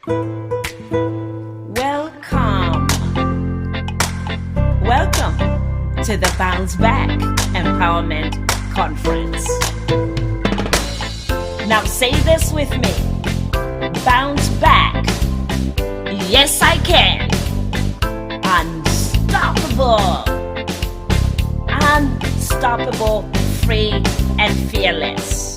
Welcome. Welcome to the Bounce Back Empowerment Conference. Now say this with me. Bounce back. Yes, I can. Unstoppable. Unstoppable, free and fearless.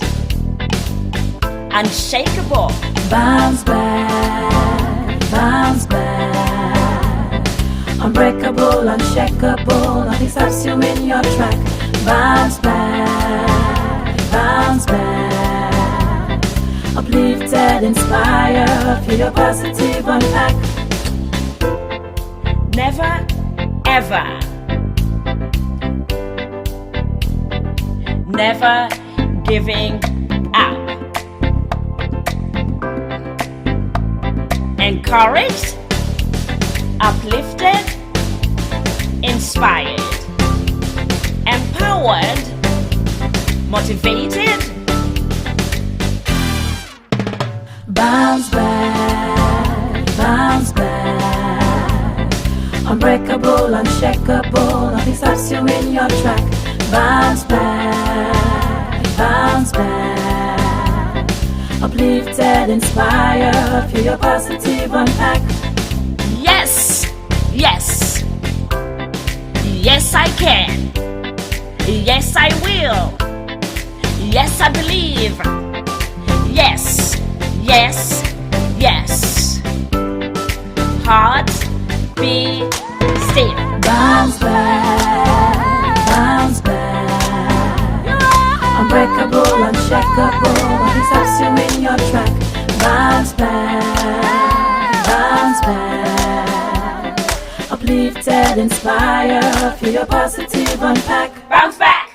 Unshakable. Bounce back, bounce back. Unbreakable, unshakable, nothing stops you in your track. Bounce back, bounce back. Uplifted, inspired, feel your positive unpack. Never, ever. Never giving up. Encouraged, uplifted, inspired, empowered, motivated. Bounce back, bounce back. Unbreakable, unshakable, nothing stops you in your track. Bounce back, bounce back. Uplifted, inspired, feel your positive unpack. Yes, yes, yes I can. Yes I will. Yes I believe. Yes, yes, yes. Heart, be still. Bounce back, bounce back. Unbreakable, unshakable, nothing stops you in your track. Bounce back, bounce back. Uplifted, inspired, feel your positive unpack. Bounce back,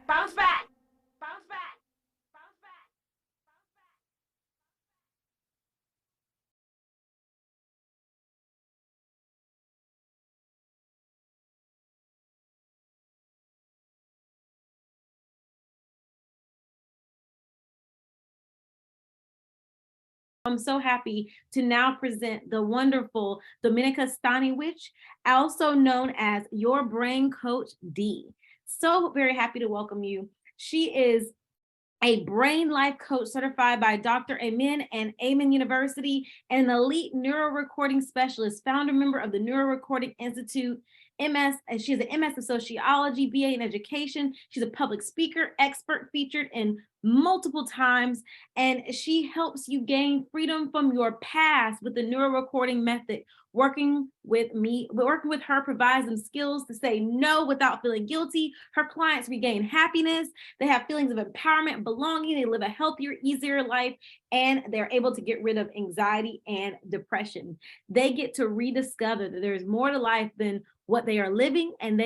bounce back, bounce back, bounce back. I'm so happy to now present the wonderful Dominika Staniewicz, also known as your brain coach D. So very happy to welcome you. She is a brain life coach certified by Dr. Amin and Amen University, and an elite neuro recording specialist, founder member of the Neuro Recording Institute, MS, and she has an MS of sociology, BA in education. She's a public speaker, expert featured in multiple times, and she helps you gain freedom from your past with the neuro recording method. Working with her provides them skills to say no without feeling guilty. Her clients regain happiness. They have feelings of empowerment, belonging. They live a healthier, easier life, and they're able to get rid of anxiety and depression. They get to rediscover that there's more to life than what they are living, and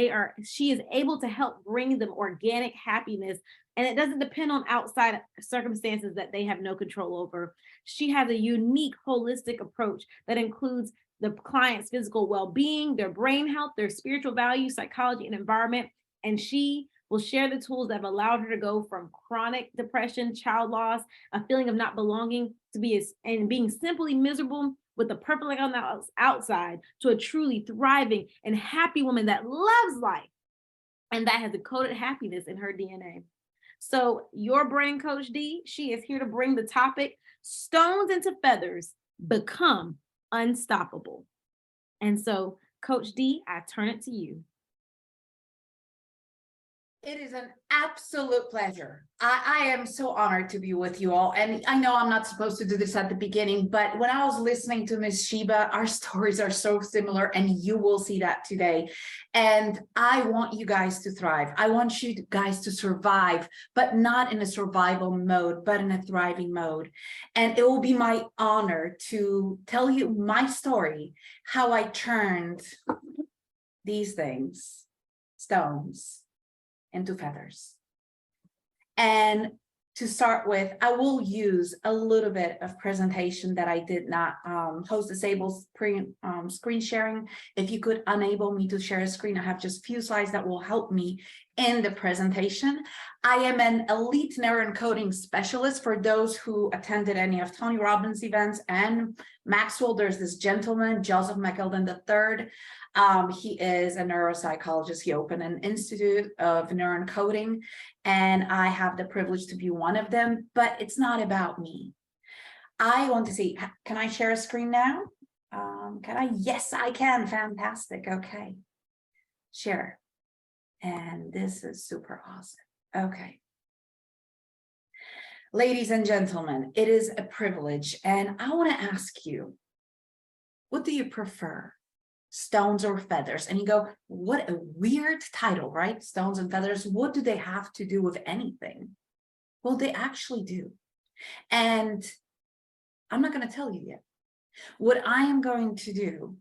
she is able to help bring them organic happiness, and it doesn't depend on outside circumstances that they have no control over. She has a unique holistic approach that includes the client's physical well-being, their brain health, their spiritual values, psychology, and environment. And she will share the tools that have allowed her to go from chronic depression, child loss, a feeling of not belonging, and being simply miserable with a purple light on the outside, to a truly thriving and happy woman that loves life and that has decoded happiness in her DNA. So your brain coach D, she is here to bring the topic, stones into feathers, become unstoppable. And so, Coach D, I turn it to you. It is an absolute pleasure. I am so honored to be with you all. And I know I'm not supposed to do this at the beginning, but when I was listening to Miss Sheba, our stories are so similar, and you will see that today. And I want you guys to thrive. I want you guys to survive, but not in a survival mode, but in a thriving mode. And it will be my honor to tell you my story, how I turned these things, stones, into feathers. And to start with, I will use a little bit of presentation that I did not host disable screen sharing. If you could enable me to share a screen, I have just a few slides that will help me in the presentation. I am an elite neuroencoding specialist. For those who attended any of Tony Robbins events and Maxwell, there's this gentleman, Joseph McElden III. He is a neuropsychologist. He opened an institute of neuroencoding, and I have the privilege to be one of them, but it's not about me. I want to see, can I share a screen now? Can I? Yes, I can. Fantastic. Okay. Share. And this is super awesome. Okay. Ladies and gentlemen, it is a privilege. And I want to ask you, what do you prefer? Stones or feathers? And you go, what a weird title, right? Stones and feathers. What do they have to do with anything? Well, they actually do. And I'm not going to tell you yet. What I am going to do,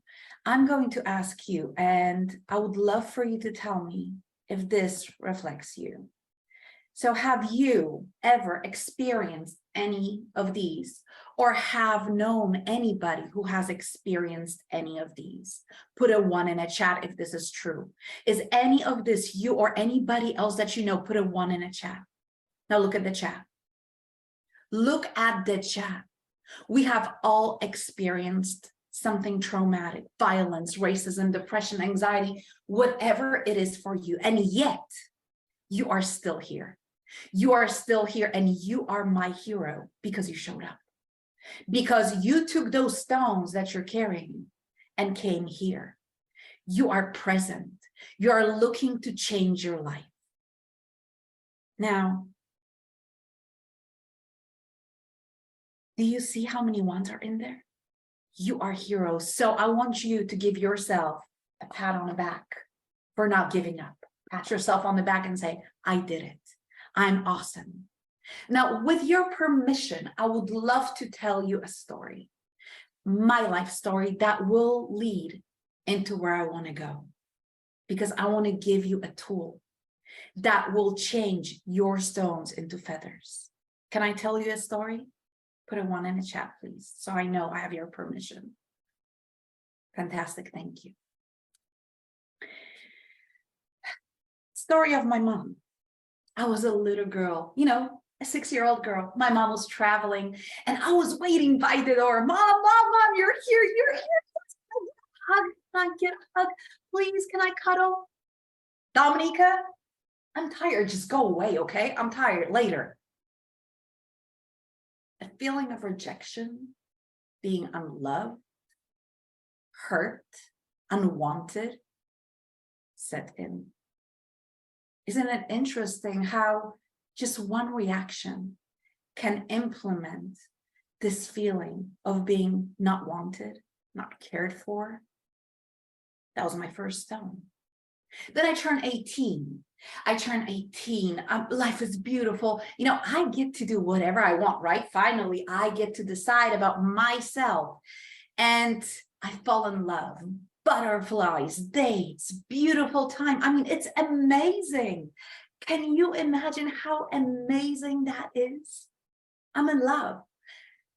I'm going to ask you, and I would love for you to tell me if this reflects you. So have you ever experienced any of these, or have known anybody who has experienced any of these? Put a 1 in a chat if this is true. Is any of this you or anybody else that you know? Put a 1 in a chat. Now look at the chat. Look at the chat. We have all experienced something traumatic, violence, racism, depression, anxiety, whatever it is for you. And yet you are still here. You are still here, and you are my hero because you showed up. Because you took those stones that you're carrying and came here. You are present. You are looking to change your life. Now, do you see how many ones are in there? You are heroes. So I want you to give yourself a pat on the back for not giving up. Pat yourself on the back and say, I did it. I'm awesome. Now, with your permission, I would love to tell you a story, my life story that will lead into where I want to go, because I want to give you a tool that will change your stones into feathers. Can I tell you a story? Put a 1 in the chat, please, so I know I have your permission. Fantastic, thank you. Story of my mom. I was a little girl, you know, a 6-year-old girl. My mom was traveling, and I was waiting by the door. Mom, you're here, you're here. Hug, can I get a hug? Please, can I cuddle? Dominika, I'm tired, just go away, okay? I'm tired, later. A feeling of rejection, being unloved, hurt, unwanted, set in. Isn't it interesting how just one reaction can implement this feeling of being not wanted, not cared for? That was my first stone. Then I turned 18. Life is beautiful. You know, I get to do whatever I want, right? Finally, I get to decide about myself. And I fall in love. Butterflies, dates, beautiful time. I mean, it's amazing. Can you imagine how amazing that is? I'm in love.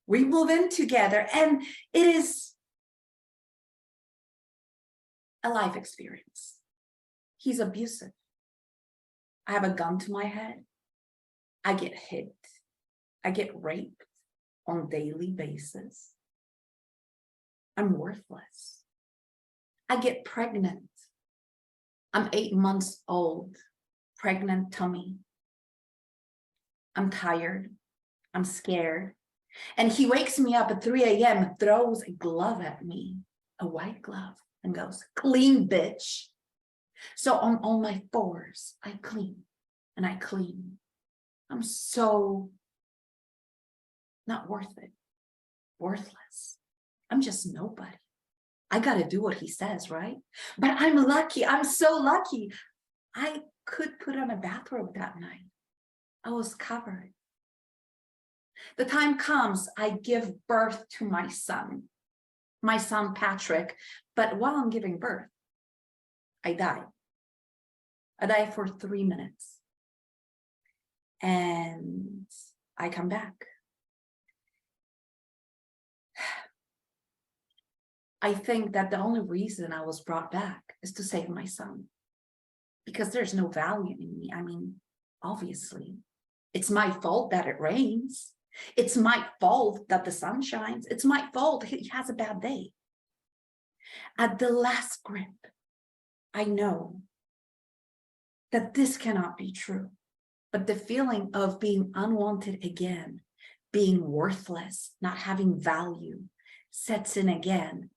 We move in together, and it is a life experience. He's abusive. I have a gun to my head. I get hit. I get raped on a daily basis. I'm worthless. I get pregnant. I'm 8 months old, pregnant tummy. I'm tired. I'm scared. And he wakes me up at 3 a.m., throws a glove at me, a white glove, and goes, clean, bitch. So on all my fours, I clean and I clean. I'm so not worth it, worthless. I'm just nobody. I got to do what he says, right? But I'm lucky. I'm so lucky. I could put on a bathrobe that night. I was covered. The time comes, I give birth to my son Patrick. But while I'm giving birth, I die. I die for 3 minutes. And I come back. I think that the only reason I was brought back is to save my son. because there's no value in me. I mean, obviously, it's my fault that it rains. It's my fault that the sun shines. It's my fault he has a bad day. At the last grip, I know that this cannot be true. But the feeling of being unwanted again, being worthless, not having value, sets in again.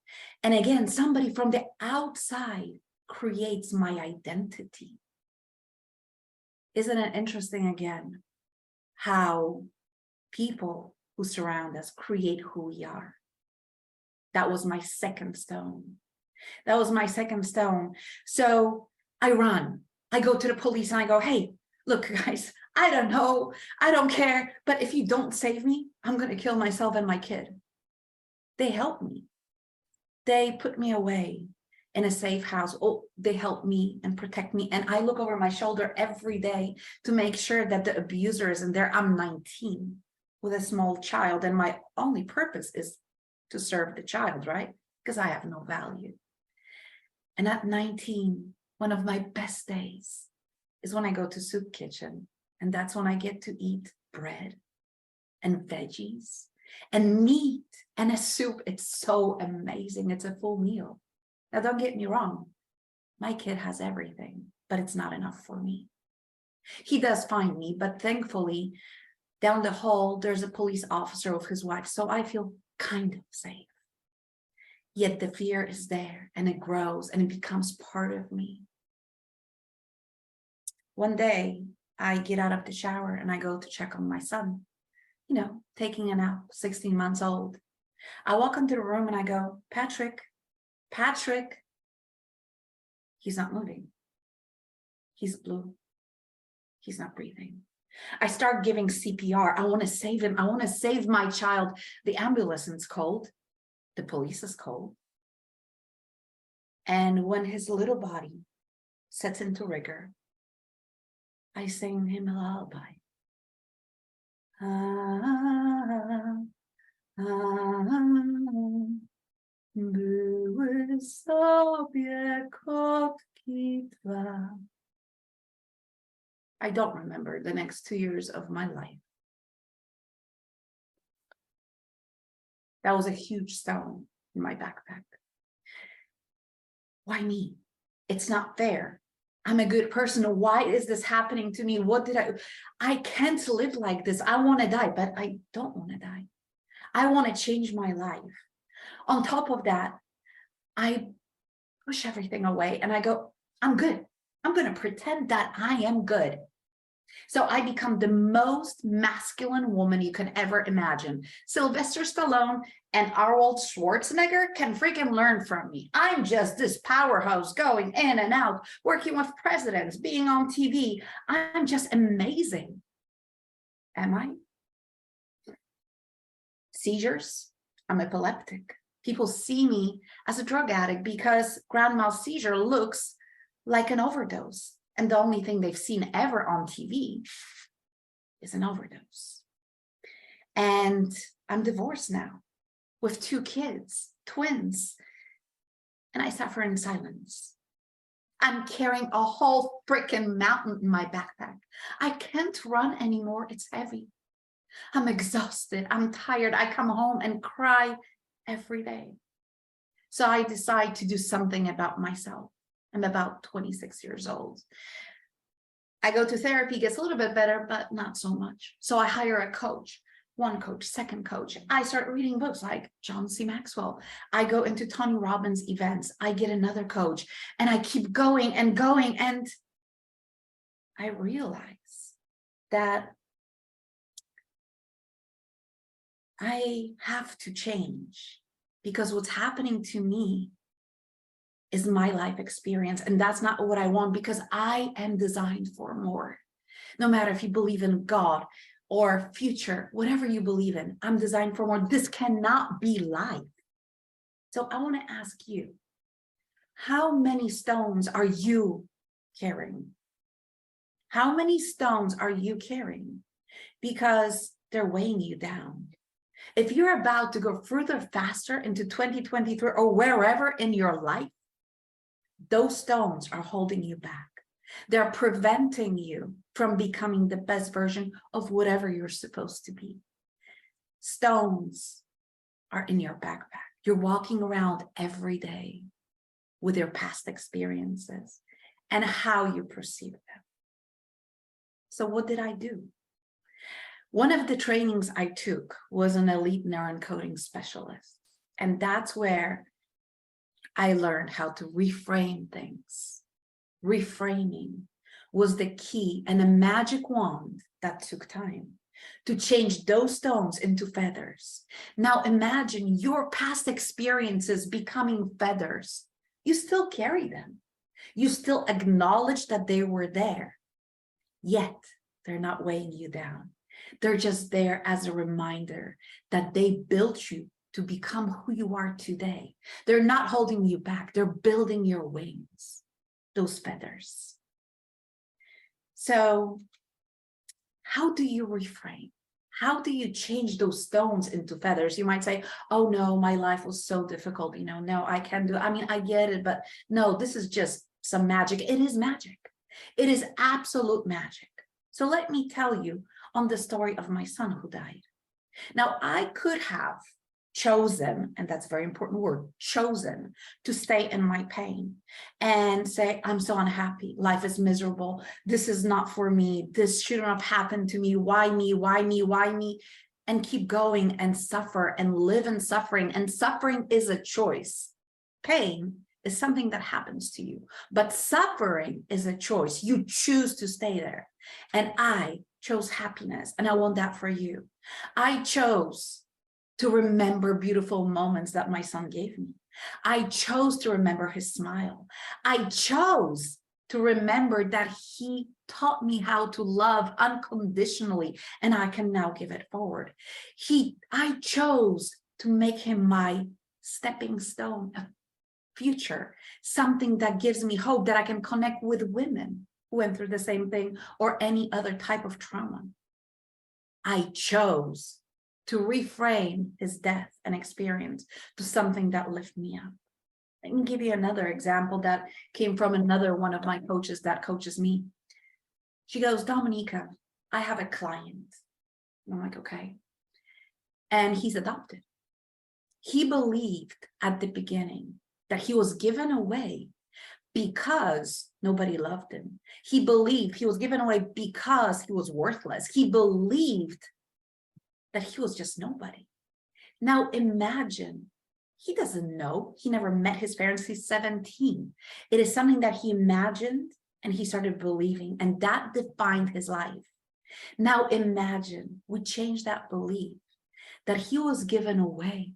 And again, somebody from the outside creates my identity. Isn't it interesting again how people who surround us create who we are? That was my second stone. That was my second stone. So I run. I go to the police and I go, hey, look, guys, I don't know. I don't care. But if you don't save me, I'm going to kill myself and my kid. They help me. They put me away in a safe house. Oh, they help me and protect me. And I look over my shoulder every day to make sure that the abuser isn't there. I'm 19 with a small child. And my only purpose is to serve the child, right? Because I have no value. And at 19, one of my best days is when I go to soup kitchen. And that's when I get to eat bread and veggies and meat and a soup. It's so amazing. It's a full meal. Now, don't get me wrong. My kid has everything, but it's not enough for me. He does find me, but thankfully, down the hall, there's a police officer with his wife. So I feel kind of safe. Yet the fear is there and it grows and it becomes part of me. One day, I get out of the shower and I go to check on my son, you know, taking a nap, 16 months old. I walk into the room and I go, Patrick. He's not moving. He's blue. He's not breathing. I start giving CPR. I want to save him. I want to save my child. The ambulance is cold. The police is cold. And when his little body sets into rigor, I sing him a lullaby. Były sobie kotki dwa. I don't remember the next 2 years of my life. That was a huge stone in my backpack. Why me? It's not fair. I'm a good person. Why is this happening to me? What did I can't live like this. I want to die, but I don't want to die. I want to change my life. On top of that, I push everything away and I go, I'm good. I'm going to pretend that I am good. So I become the most masculine woman you can ever imagine. Sylvester Stallone and Arnold Schwarzenegger can freaking learn from me. I'm just this powerhouse going in and out, working with presidents, being on TV. I'm just amazing. Am I? Seizures? I'm epileptic. People see me as a drug addict because grandma's seizure looks like an overdose. And the only thing they've seen ever on TV is an overdose. And I'm divorced now with 2 kids, twins, and I suffer in silence. I'm carrying a whole freaking mountain in my backpack. I can't run anymore. It's heavy. I'm exhausted. I'm tired. I come home and cry every day. So I decide to do something about myself. I'm about 26 years old. I go to therapy, gets a little bit better, but not so much. So I hire a coach, one coach, second coach. I start reading books like John C. Maxwell. I go into Tony Robbins events. I get another coach and I keep going and going. And I realize that I have to change because what's happening to me is my life experience. And that's not what I want because I am designed for more. No matter if you believe in God or future, whatever you believe in, I'm designed for more. This cannot be life. So I want to ask you, how many stones are you carrying? How many stones are you carrying? Because they're weighing you down. If you're about to go further faster into 2023 or wherever in your life, those stones are holding you back. They're preventing you from becoming the best version of whatever you're supposed to be. Stones are in your backpack. You're walking around every day with your past experiences and how you perceive them. So what did I do? One of the trainings I took was an elite neuroencoding specialist. And that's where I learned how to reframe things. Reframing was the key and a magic wand that took time to change those stones into feathers. Now imagine your past experiences becoming feathers. You still carry them. You still acknowledge that they were there, yet they're not weighing you down. They're just there as a reminder that they built you to become who you are today. They're not holding you back. They're building your wings, those feathers. So how do you reframe? How do you change those stones into feathers? You might say, oh no, my life was so difficult. No, I can't do it. I mean, I get it, but no, this is just some magic. It is magic. It is absolute magic. So let me tell you on the story of my son who died. Now, I could have chosen, and that's a very important word, chosen to stay in my pain and say, I'm so unhappy. Life is miserable. This is not for me. This shouldn't have happened to me. Why me? Why me? Why me? And keep going and suffer and live in suffering. And suffering is a choice. Pain is something that happens to you, but suffering is a choice. You choose to stay there. And I chose happiness, and I want that for you. I chose to remember beautiful moments that my son gave me. I chose to remember his smile. I chose to remember that he taught me how to love unconditionally, and I can now give it forward. I chose to make him my stepping stone, a future, something that gives me hope that I can connect with women who went through the same thing or any other type of trauma. I chose to reframe his death and experience to something that lifted me up. I can give you another example that came from another one of my coaches that coaches me. She goes, Dominika, I have a client. And I'm like, okay. And he's adopted. He believed at the beginning that he was given away because nobody loved him. He believed he was given away because he was worthless. He believed that he was just nobody. Now imagine, he doesn't know. He never met his parents. He's 17. It is something that he imagined and he started believing, and that defined his life. Now imagine we change that belief that he was given away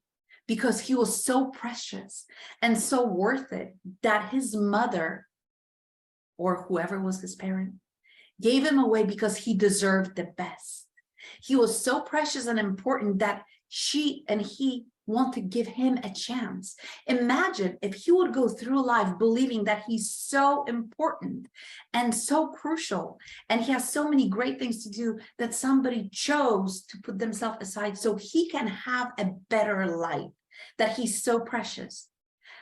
because he was so precious and so worth it that his mother or whoever was his parent gave him away because he deserved the best. He was so precious and important that she and he want to give him a chance. Imagine if he would go through life believing that he's so important and so crucial, and he has so many great things to do that somebody chose to put themselves aside so he can have a better life, that he's so precious.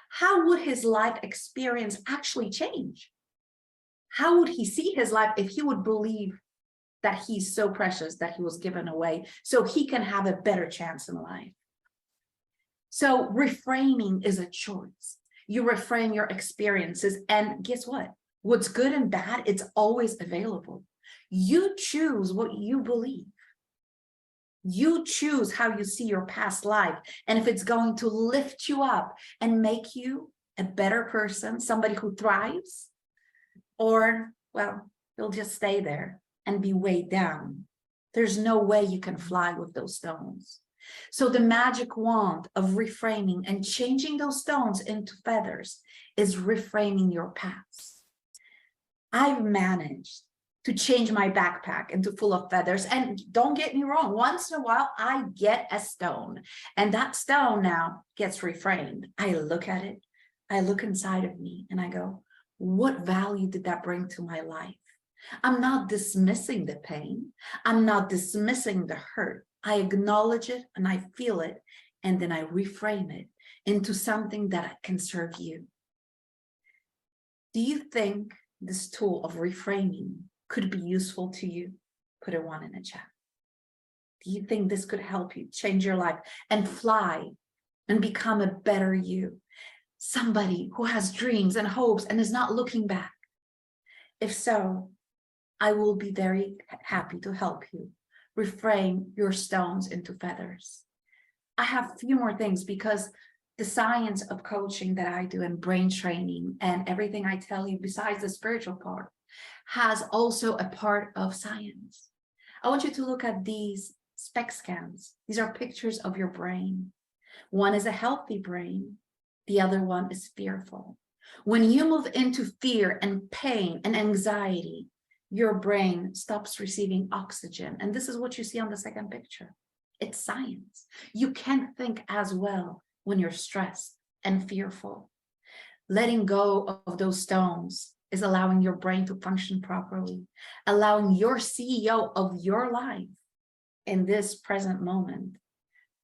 How would his life experience actually change? How would he see his life if he would believe that he's so precious that he was given away so he can have a better chance in life? So reframing is a choice. You reframe your experiences, and guess what? What's good and bad, it's always available. You choose what you believe. You choose how you see your past life, and if it's going to lift you up and make you a better person, somebody who thrives, or, well, you'll just stay there and be weighed down. There's no way you can fly with those stones. So the magic wand of reframing and changing those stones into feathers is reframing your past. I've managed to change my backpack into full of feathers. And don't get me wrong, once in a while, I get a stone, and that stone now gets reframed. I look at it, I look inside of me, and I go, what value did that bring to my life? I'm not dismissing the pain. I'm not dismissing the hurt. I acknowledge it and I feel it, and then I reframe it into something that can serve you. Do you think this tool of reframing could be useful to you, put a 1 in the chat. Do you think this could help you change your life and fly and become a better you? Somebody who has dreams and hopes and is not looking back. If so, I will be very happy to help you reframe your stones into feathers. I have a few more things, because the science of coaching that I do and brain training and everything I tell you besides the spiritual part has also a part of science. I want you to look at these SPECT scans. These are pictures of your brain. One is a healthy brain. The other one is fearful. When you move into fear and pain and anxiety, your brain stops receiving oxygen. And this is what you see on the second picture. It's science. You can't think as well when you're stressed and fearful. Letting go of those stones is allowing your brain to function properly, allowing your CEO of your life in this present moment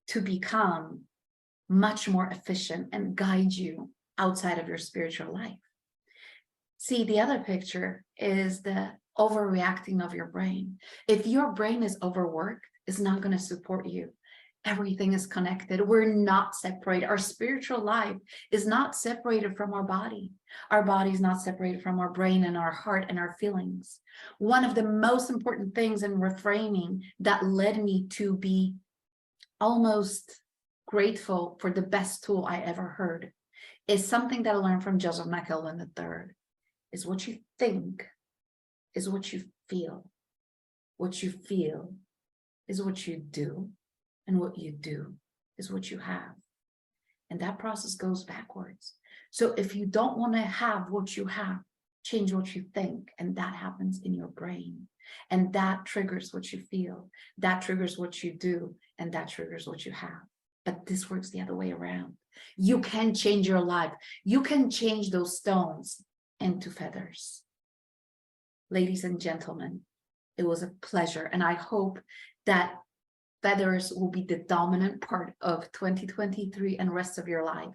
to become much more efficient and guide you outside of your spiritual life. See, the other picture is the overreacting of your brain. If your brain is overworked, it's not going to support you. Everything is connected. We're not separated. Our spiritual life is not separated from our body. Our body is not separated from our brain and our heart and our feelings. One of the most important things in reframing that led me to be almost grateful for the best tool I ever heard is something that I learned from Joseph McElwain III. Is what you think is what you feel. What you feel is what you do. And what you do is what you have. And that process goes backwards. So if you don't want to have what you have, change what you think. And that happens in your brain. And that triggers what you feel. That triggers what you do. And that triggers what you have. But this works the other way around. You can change your life. You can change those stones into feathers. Ladies and gentlemen, it was a pleasure. And I hope that feathers will be the dominant part of 2023 and rest of your life.